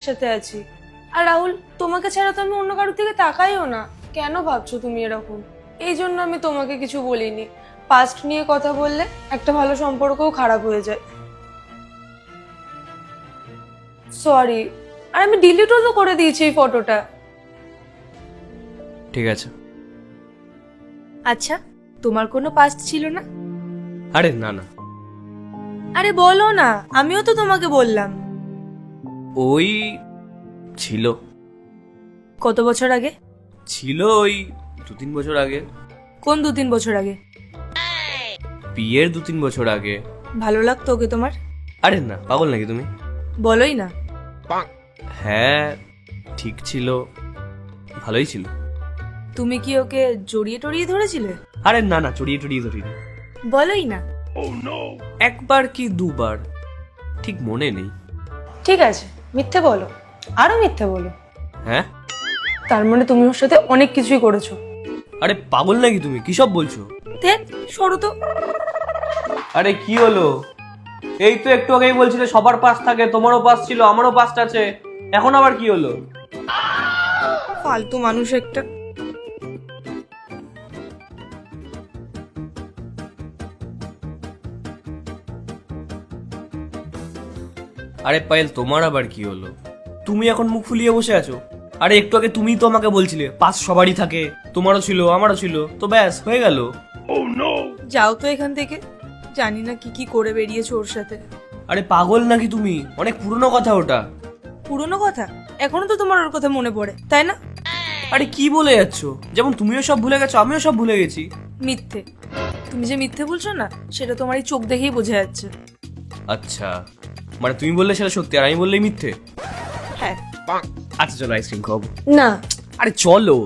সাথে আছি। আর রাহুল, তোমাকে ছাড়া তো আমি অন্য কারোর দিকে তাকাইও না। কেন ভাবছো তুমি এরকম? এই জন্য আমি তোমাকে কিছু বলিনি। পাস্ট নিয়ে কথা বললে একটা ভালো সম্পর্কও খারাপ হয়ে যায়। সরি। আর আমি ডিলিটও তো করে দিয়েছি এই ফটোটা। ঠিক আছে। আচ্ছা, তোমার কোনো পাস্ট ছিল না? আরে না না, আরে বলো না, আমিও তো তোমাকে বললাম। ওই ছিল কত বছর আগে? ছিল ওই 2-3 বছর আগে। কোন 2-3 বছর আগে? বিয়ের 2-3 বছর আগে। ভালো লাগতো ওকে তোমার? আরে না, পাগল নাকি তুমি? বলোই না। হ্যাঁ, ঠিক ছিল, ভালোই ছিল। তুমি কি ওকে জড়িয়ে টড়িয়ে ধরেছিলে? আরে না না, চড়িয়ে টড়িয়ে ধরিনি। বলোই না। একবার কি দুবার, ঠিক মনে নেই। ঠিক আছে, মিথ্যে বলো, আরো মিথ্যে বলো। হ্যাঁ, তার মানে তুমি ওর সাথে অনেক কিছুই করেছো। আরে পাগল নাকি তুমি? কি সব বলছো? দেখ, সরো তো। আরে কি হলো? এই তো একটু আগেই বলছিলে সবার পাস থাকে, তোমারও পাস ছিল, আমারও পাস আছে, এখন আবার কি হলো? ফালতু মানুষ একটা। আরে পায়েল, তোমার আবার কি হলো? তুমি এখন মুখ ফুলিয়ে বসে আছো। আরে একটু আগে তুমিই তো আমাকে বলছিলে পাস সবারই থাকে, তোমারও ছিল, আমারও ছিল, তো ব্যাস হয়ে গেল। যাও তো এখান থেকে। জানি না কি কি করে বেরিয়েছো ওর সাথে। আরে পাগল নাকি তুমি? অনেক পুরনো কথা ওটা। পুরনো কথা? এখনো তো তোমার ওর কথা মনে পড়ে, তাই না? আরে কি বলে যাচ্ছো? যেমন তুমিও সব ভুলে গেছো, আমিও সব ভুলে গেছি। মিথ্যে। তুমি যে মিথ্যে বলছো না, সেটা তোমার এই চোখ দেখেই বোঝা যাচ্ছে। আচ্ছা, মানে তুমি বললে সেটা সত্যি আর আমি বললেই মিথ্যে? হ্যাঁ। আচ্ছা চলো আইসক্রিম খাবো। না। আরে চলো।